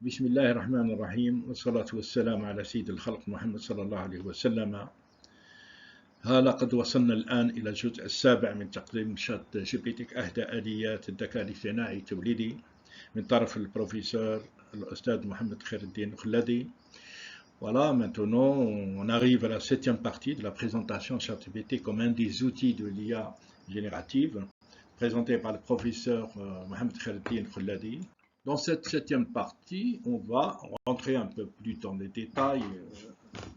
بسم الله الرحمن الرحيم والصلاة والسلام على سيد الخلق محمد صلى الله عليه وسلم. ها لقد وصلنا الآن إلى الجزء السابع من تقديم شات جي بي تي أحدى آليات الذكاء الاصطناعي التوليدي من طرف البروفيسور الأستاذ محمد خير الدين خلادي. Voilà, maintenant on arrive à la septième partie de la présentation de ChatGPT comme un des outils de l'IA générative présenté par le professeur Mohamed Khalidine Khouladi. Dans cette septième partie, on va rentrer un peu plus dans les détails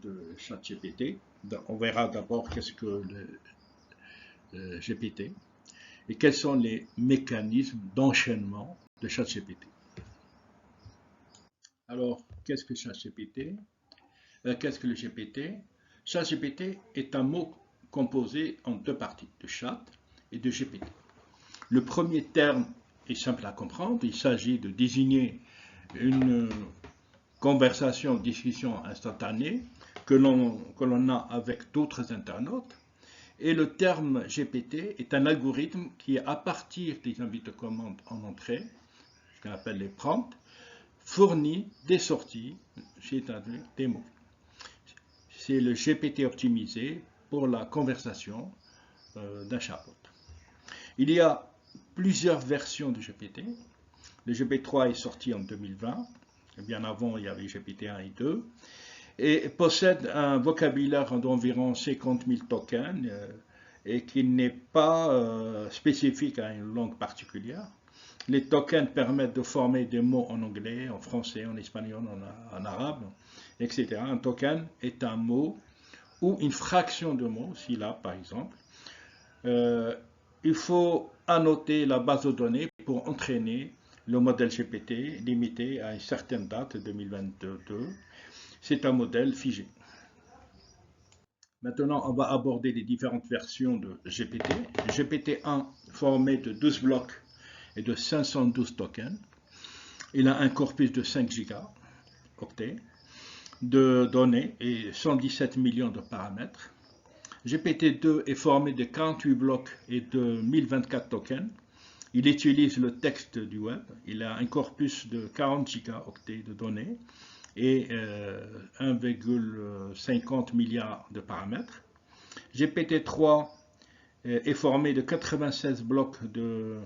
de ChatGPT. On verra d'abord qu'est-ce que le GPT et quels sont les mécanismes d'enchaînement de ChatGPT. Alors, qu'est-ce que ChatGPT? Qu'est-ce que le GPT? ChatGPT est un mot composé en deux parties, de chat et de GPT. Le premier terme est simple à comprendre, il s'agit de désigner une conversation, discussion instantanée que l'on a avec d'autres internautes. Et le terme GPT est un algorithme qui, à partir des invites de commande en entrée, ce qu'on appelle les prompts, fournit des sorties, c'est-à-dire des mots. C'est le GPT optimisé pour la conversation d'un chatbot. Il y a plusieurs versions de GPT. Le GPT-3 est sorti en 2020. Bien avant, il y avait GPT-1 et 2. Et possède un vocabulaire d'environ 50 000 tokens et qui n'est pas spécifique à une langue particulière. Les tokens permettent de former des mots en anglais, en français, en espagnol, en arabe, etc. Un token est un mot ou une fraction de mots, syllabe par exemple. Il faut annoter la base de données pour entraîner le modèle GPT limité à une certaine date, 2022. C'est un modèle figé. Maintenant, on va aborder les différentes versions de GPT. GPT-1 formé de 12 blocs et de 512 tokens. Il a un corpus de 5 gigaoctets de données et 117 millions de paramètres. GPT-2 est formé de 48 blocs et de 1024 tokens. Il utilise le texte du web. Il a un corpus de 40 gigaoctets de données et 1,50 milliard de paramètres. GPT-3 est formé de 96 blocs de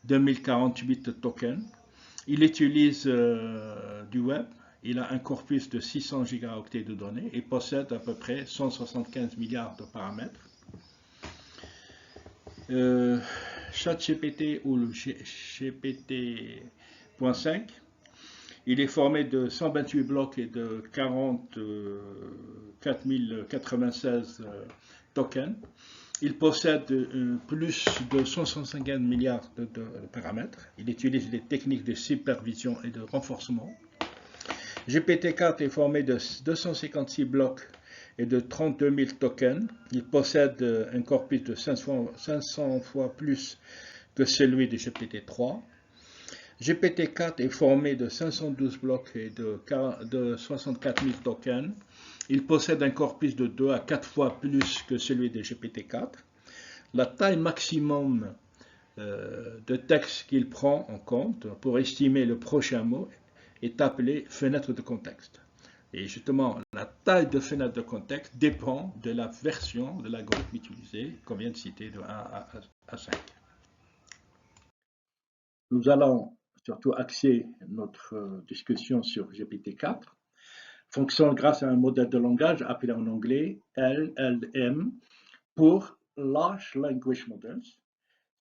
2048 tokens. Il utilise du web. Il a un corpus de 600 gigaoctets de données et possède à peu près 175 milliards de paramètres. ChatGPT ou le GPT.5, il est formé de 128 blocs et de 44 096 tokens. Il possède plus de 150 milliards de paramètres. Il utilise les techniques de supervision et de renforcement. GPT-4 est formé de 256 blocs et de 32 000 tokens. Il possède un corpus de 500 fois plus que celui de GPT-3. GPT-4 est formé de 512 blocs et de 64 000 tokens. Il possède un corpus de 2 à 4 fois plus que celui de GPT-4. La taille maximum de texte qu'il prend en compte pour estimer le prochain mot est appelée fenêtre de contexte. Et justement, la taille de fenêtre de contexte dépend de la version de l'algorithme utilisé, qu'on vient de citer, de 1 à 5. Nous allons surtout axer notre discussion sur GPT-4. Fonctionne grâce à un modèle de langage appelé en anglais LLM pour Large Language Models.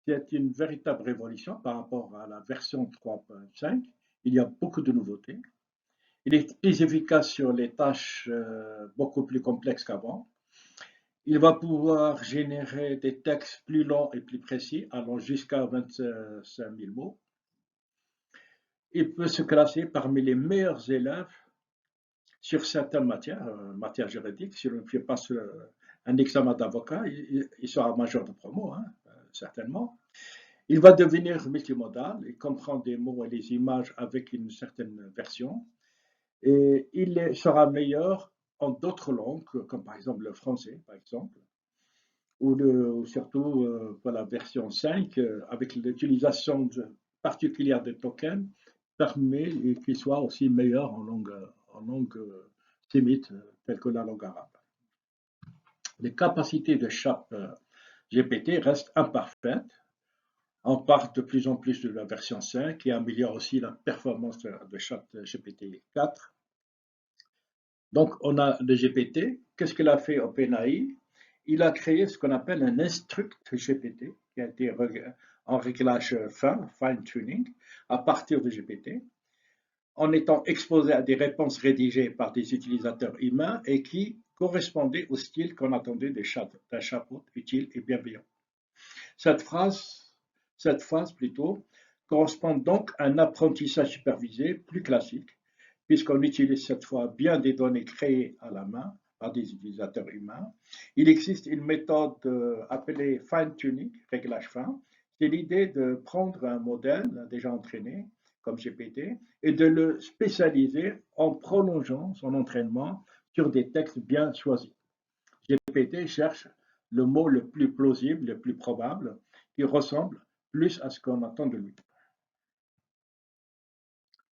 C'est une véritable révolution par rapport à la version 3.5. Il y a beaucoup de nouveautés. Il est plus efficace sur les tâches beaucoup plus complexes qu'avant. Il va pouvoir générer des textes plus longs et plus précis, allant jusqu'à 25 000 mots. Il peut se classer parmi les meilleurs élèves sur certaines matières juridiques. Si on ne passe un examen d'avocat, il sera major de promo, certainement. Il va devenir multimodal, il comprend des mots et des images avec une certaine version. Et il sera meilleur en d'autres langues, comme par exemple le français, par exemple, ou surtout pour la version 5, avec l'utilisation particulière de tokens, permet qu'il soit aussi meilleur en langue sémite, telle que la langue arabe. Les capacités de ChatGPT restent imparfaites. On part de plus en plus de la version 5 qui améliore aussi la performance de ChatGPT 4. Donc, on a le GPT. Qu'est-ce qu'il a fait OpenAI? Il a créé ce qu'on appelle un instruct GPT, qui a été en réglage fin, fine-tuning, à partir de GPT, en étant exposé à des réponses rédigées par des utilisateurs humains et qui correspondaient au style qu'on attendait d'un chatbot utile et bienveillant. Cette phase plutôt correspond donc à un apprentissage supervisé plus classique, puisqu'on utilise cette fois bien des données créées à la main par des utilisateurs humains. Il existe une méthode appelée fine-tuning, réglage fin. C'est l'idée de prendre un modèle déjà entraîné, comme GPT, et de le spécialiser en prolongeant son entraînement sur des textes bien choisis. GPT cherche le mot le plus plausible, le plus probable, qui ressemble plus à ce qu'on attend de lui.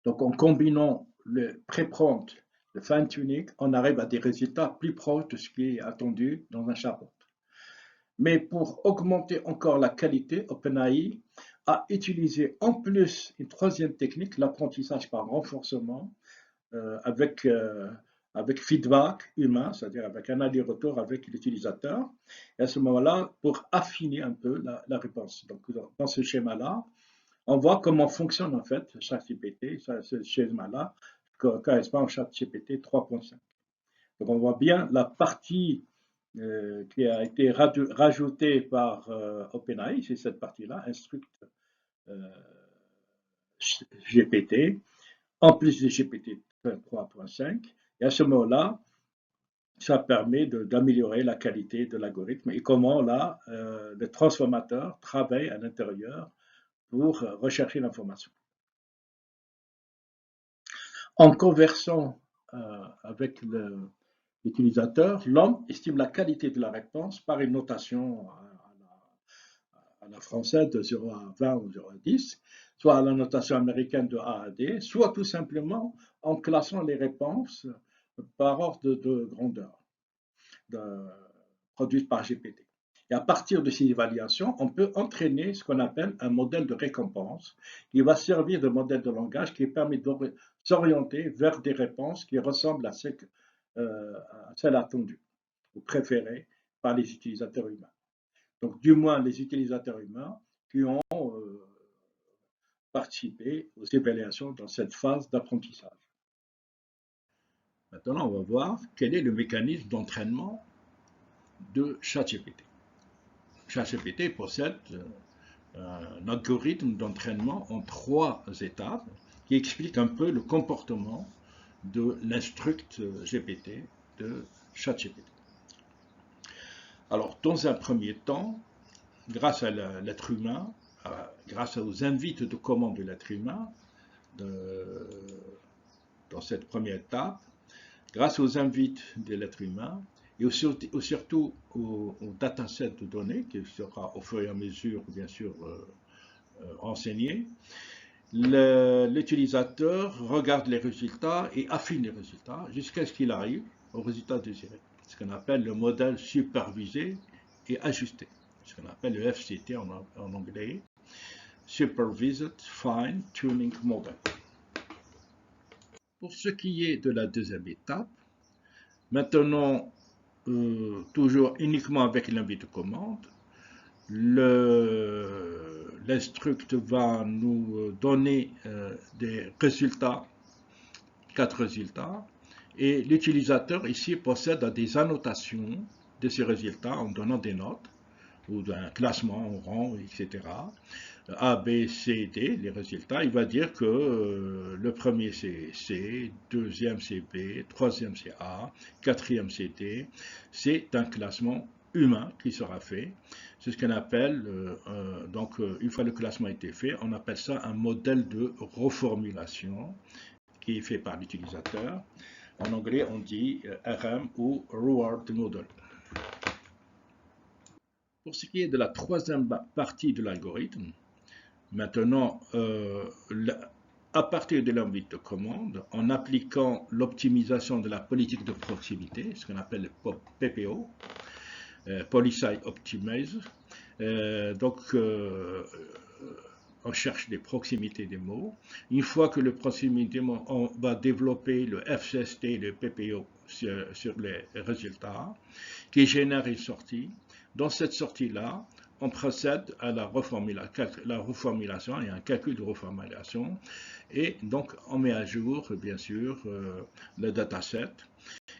Donc en combinant le pré-prompt, le fine-tuning, on arrive à des résultats plus proches de ce qui est attendu dans un chatbot. Mais pour augmenter encore la qualité, OpenAI a utilisé en plus une troisième technique, l'apprentissage par renforcement, avec feedback humain, c'est-à-dire avec un aller-retour avec l'utilisateur. Et à ce moment-là, pour affiner un peu la réponse. Donc dans ce schéma-là, on voit comment fonctionne en fait ChatGPT. Ce schéma-là correspond au ChatGPT 3.5. Donc on voit bien la partie qui a été rajoutée par OpenAI, c'est cette partie-là, Instruct GPT, en plus de GPT 3.5. Et à ce moment-là, ça permet d'améliorer la qualité de l'algorithme et comment là, le transformateur travaille à l'intérieur pour rechercher l'information. En conversant avec l'utilisateur, l'homme estime la qualité de la réponse par une notation à la française de 0 à 20 ou 0 à 10, soit à la notation américaine de A à D, soit tout simplement en classant les réponses par ordre de grandeur produites par GPT. Et à partir de ces évaluations, on peut entraîner ce qu'on appelle un modèle de récompense qui va servir de modèle de langage qui permet de s'orienter vers des réponses qui ressemblent à celles attendues ou préférées par les utilisateurs humains. Donc, du moins, les utilisateurs humains qui ont participé aux évaluations dans cette phase d'apprentissage. Maintenant, on va voir quel est le mécanisme d'entraînement de ChatGPT. ChatGPT possède un algorithme d'entraînement en 3 étapes qui explique un peu le comportement de l'instruct GPT de ChatGPT. Alors, dans un premier temps, grâce à l'être humain, grâce aux invites de commande de l'être humain, dans cette première étape, grâce aux invites de l'être humain, et surtout au dataset de données qui sera au fur et à mesure, bien sûr, enseigné, l'utilisateur regarde les résultats et affine les résultats jusqu'à ce qu'il arrive au résultat désiré, ce qu'on appelle le modèle supervisé et ajusté, ce qu'on appelle le FCT en anglais, Supervised Fine Tuning Model. Pour ce qui est de la deuxième étape, maintenant, toujours uniquement avec l'invite de commande, l'instruct va nous donner des résultats, 4 résultats, et l'utilisateur ici possède des annotations de ces résultats en donnant des notes, ou d'un classement en rang, etc. A, B, C, D, les résultats, il va dire que le premier c'est C, deuxième c'est B, troisième c'est A, quatrième c'est D. C'est un classement humain qui sera fait. C'est ce qu'on appelle, donc une fois le classement a été fait, on appelle ça un modèle de reformulation qui est fait par l'utilisateur. En anglais, on dit RM ou Reward Model. Pour ce qui est de la troisième partie de l'algorithme, maintenant, à partir de l'envie de commande, en appliquant l'optimisation de la politique de proximité, ce qu'on appelle le PPO, Policy Optimize. On cherche des proximités des mots. Une fois que le proximité des mots, on va développer le FCST et le PPO sur les résultats, qui génère une sortie. Dans cette sortie-là, on procède à la reformulation et un calcul de reformulation. Et donc, on met à jour, bien sûr, le dataset.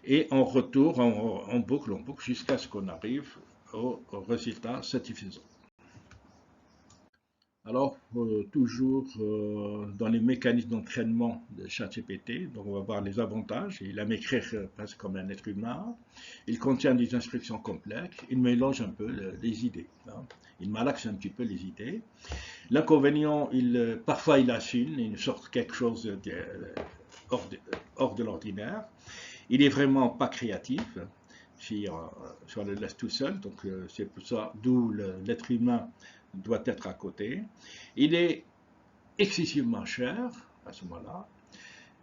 Et on retourne, on boucle jusqu'à ce qu'on arrive au résultat satisfaisant. Alors, toujours dans les mécanismes d'entraînement de ChatGPT, donc on va voir les avantages. Il aime écrire presque comme un être humain. Il contient des instructions complexes. Il mélange un peu les idées. Hein. Il malaxe un petit peu les idées. L'inconvénient, parfois il affine, il sort quelque chose hors de l'ordinaire. Il est vraiment pas créatif. Si on le laisse tout seul, donc c'est pour ça d'où l'être humain doit être à côté. Il est excessivement cher à ce moment-là.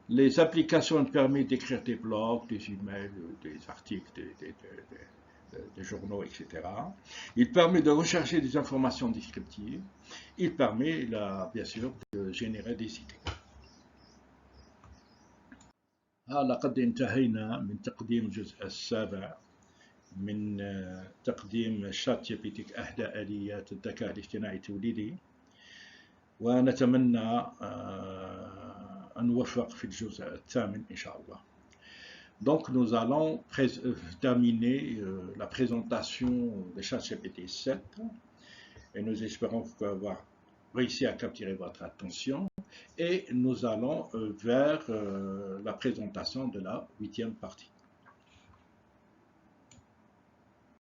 Les applications permettent d'écrire des blogs, des emails, des articles, des journaux, etc. Il permet de rechercher des informations descriptives. Il permet, bien sûr, de générer des idées. لقد انتهينا من تقديم الجزء السابع من تقديم شات جي بي تي إحدى آليات الذكاء الاصطناعي التوليدي، ونتمنى أن نوفق في الجزء الثامن إن شاء الله. Donc nous allons terminer la présentation de ChatGPT 7 et nous espérons avoir réussi à capturer votre attention et nous allons vers la présentation de la 8e partie.